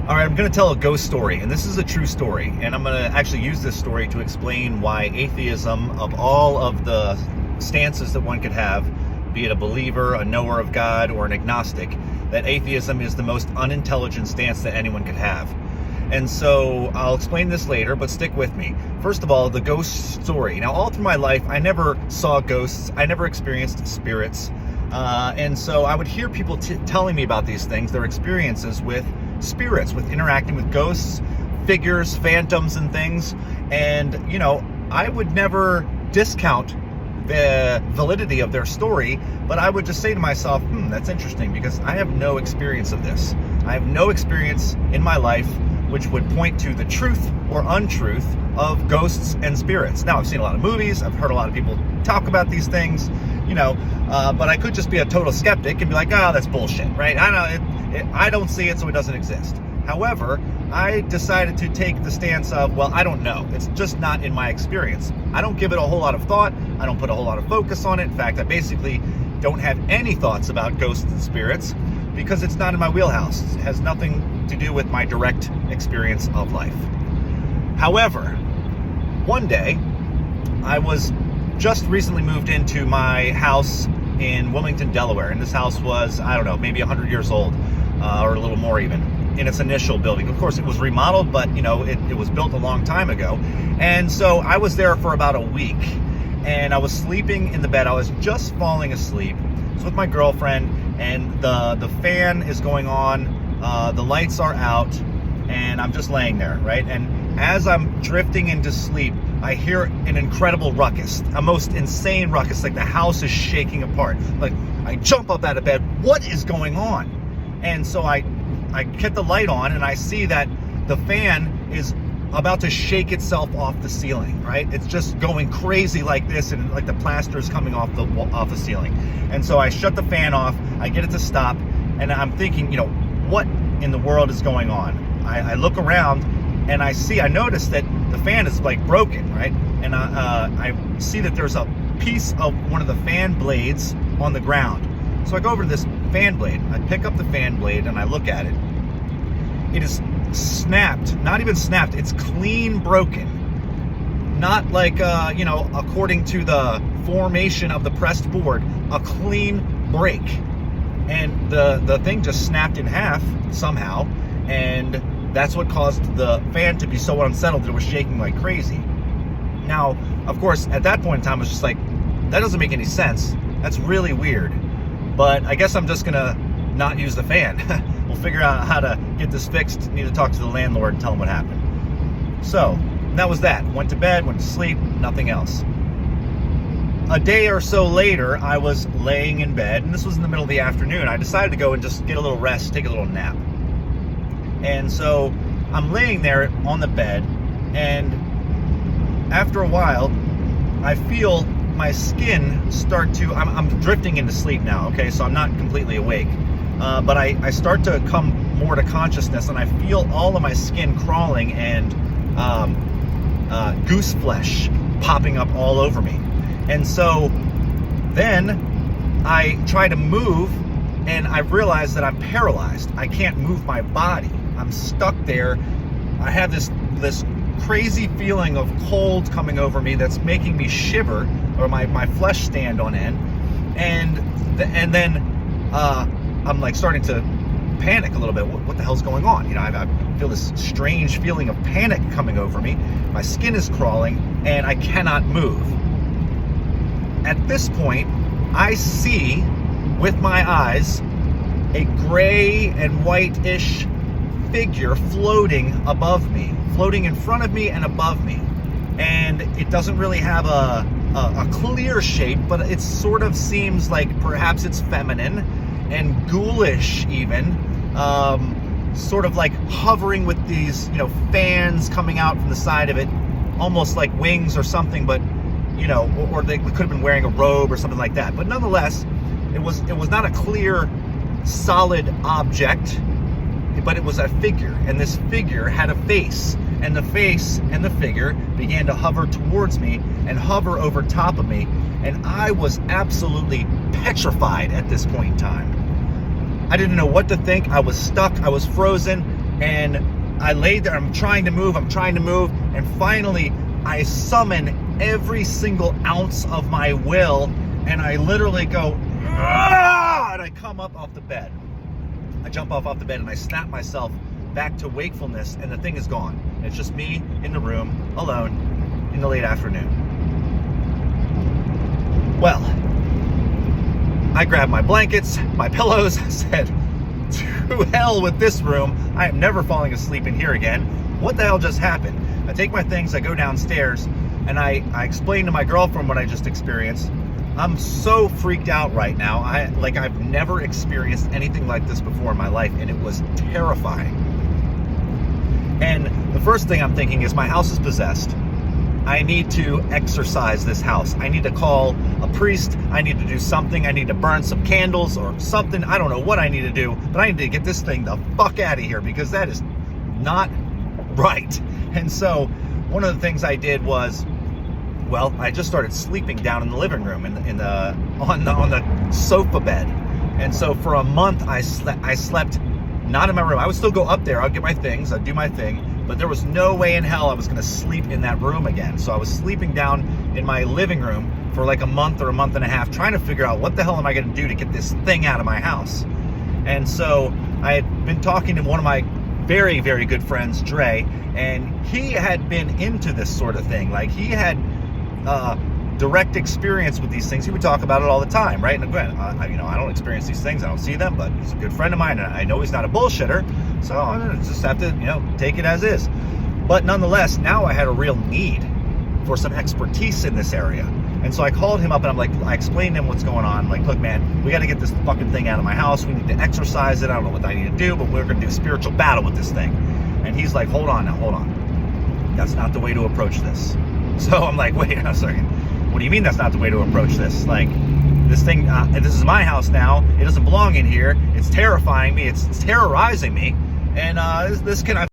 All right, I'm going to tell a ghost story, and this is a true story, and I'm going to actually use this story to explain why atheism, of all of the stances that one could have, be it a believer, a knower of God, or an agnostic, that atheism is the most unintelligent stance that anyone could have. And so I'll explain this later, but stick with me. First of all, the ghost story. Now, all through my life, I never saw ghosts. I never experienced spirits. And so I would hear people telling me about these things, their experiences with spirits, with interacting with ghosts, figures, phantoms, and things. And, you know, I would never discount the validity of their story, but I would just say to myself, that's interesting, because I have no experience of this. I have no experience in my life which would point to the truth or untruth of ghosts and spirits. Now, I've seen a lot of movies, I've heard a lot of people talk about these things, you know, but I could just be a total skeptic and be like, oh, that's bullshit, right? I don't see it, so it doesn't exist. However, I decided to take the stance of, well, I don't know. It's just not in my experience. I don't give it a whole lot of thought. I don't put a whole lot of focus on it. In fact, I basically don't have any thoughts about ghosts and spirits because it's not in my wheelhouse. It has nothing to do with my direct experience of life. However, one day, I was just recently moved into my house in Wilmington, Delaware, and this house was, I don't know, maybe 100 years old, or a little more even, in its initial building. Of course, it was remodeled, but, you know, it was built a long time ago. And so I was there for about a week, and I was sleeping in the bed. I was just falling asleep. I was with my girlfriend, and the fan is going on, the lights are out, and I'm just laying there, right? And as I'm drifting into sleep, I hear an incredible ruckus, a most insane ruckus, like the house is shaking apart. Like, I jump up out of bed, what is going on? And so I get the light on, and I see that the fan is about to shake itself off the ceiling, right? It's just going crazy like this, and like the plaster is coming off the ceiling. And so I shut the fan off, I get it to stop, and I'm thinking, you know, what in the world is going on? I look around, and I notice that the fan is like broken, right? And I see that there's a piece of one of the fan blades on the ground. So I go over to this fan blade, I pick up the fan blade, and I look at it. It is snapped, not even snapped, it's clean broken. Not like, you know, according to the formation of the pressed board, a clean break. And the thing just snapped in half somehow, and that's what caused the fan to be so unsettled that it was shaking like crazy. Now, of course, at that point in time, I was just like, that doesn't make any sense. That's really weird. But I guess I'm just gonna not use the fan. We'll figure out how to get this fixed. Need to talk to the landlord and tell him what happened. So, that was that. Went to bed, went to sleep, nothing else. A day or so later, I was laying in bed, and this was in the middle of the afternoon. I decided to go and just get a little rest, take a little nap. And so I'm laying there on the bed, and after a while, I feel my skin start to, I'm drifting into sleep now, okay? So I'm not completely awake. But I start to come more to consciousness, and I feel all of my skin crawling and goose flesh popping up all over me. And so then I try to move, and I realize that I'm paralyzed. I can't move my body. I'm stuck there. I have this crazy feeling of cold coming over me that's making me shiver, or my flesh stand on end. And then I'm like starting to panic a little bit. What the hell's going on? You know, I feel this strange feeling of panic coming over me. My skin is crawling, and I cannot move. At this point, I see with my eyes a gray and white-ish figure floating above me, floating in front of me and above me. And it doesn't really have a clear shape, but it sort of seems like perhaps it's feminine and ghoulish even, sort of like hovering with these, you know, fans coming out from the side of it, almost like wings or something, but, you know, or they could have been wearing a robe or something like that. But nonetheless, it was not a clear, solid object, but it was a figure, and this figure had a face, and the face and the figure began to hover towards me and hover over top of me, and I was absolutely petrified at this point in time. I didn't know what to think. I was stuck. I was frozen. And I laid there, I'm trying to move, and finally I summon every single ounce of my will, and I literally go, "Ah!" And I come up off the bed. I jump off the bed and I snap myself back to wakefulness, and the thing is gone. It's just me in the room, alone, in the late afternoon. Well, I grabbed my blankets, my pillows, said, to hell with this room. I am never falling asleep in here again. What the hell just happened? I take my things, I go downstairs, and I explain to my girlfriend what I just experienced. I'm so freaked out right now. I've never experienced anything like this before in my life, and it was terrifying. And the first thing I'm thinking is my house is possessed. I need to exorcise this house. I need to call a priest. I need to do something. I need to burn some candles or something. I don't know what I need to do, but I need to get this thing the fuck out of here, because that is not right. And so one of the things I did was, well, I just started sleeping down in the living room on the sofa bed. And so for a month I slept not in my room. I would still go up there, I'd get my things, I'd do my thing, but there was no way in hell I was gonna sleep in that room again. So I was sleeping down in my living room for like a month or a month and a half, trying to figure out what the hell am I gonna do to get this thing out of my house. And so I had been talking to one of my very, very good friends, Dre, and he had been into this sort of thing. Like, he had direct experience with these things. He would talk about it all the time, right? And again, I don't experience these things, I don't see them, but he's a good friend of mine, and I know he's not a bullshitter, so I'm gonna just have to, take it as is. But nonetheless, now I had a real need for some expertise in this area. And so I called him up, and I explained to him what's going on. I'm like, look, man, we got to get this fucking thing out of my house. We need to exorcise it. I don't know what I need to do, but we're going to do spiritual battle with this thing. And he's like, hold on. That's not the way to approach this. So I'm like, wait, I'm sorry. What do you mean that's not the way to approach this? Like, this thing, this is my house now. It doesn't belong in here. It's terrifying me. It's terrorizing me. And this cannot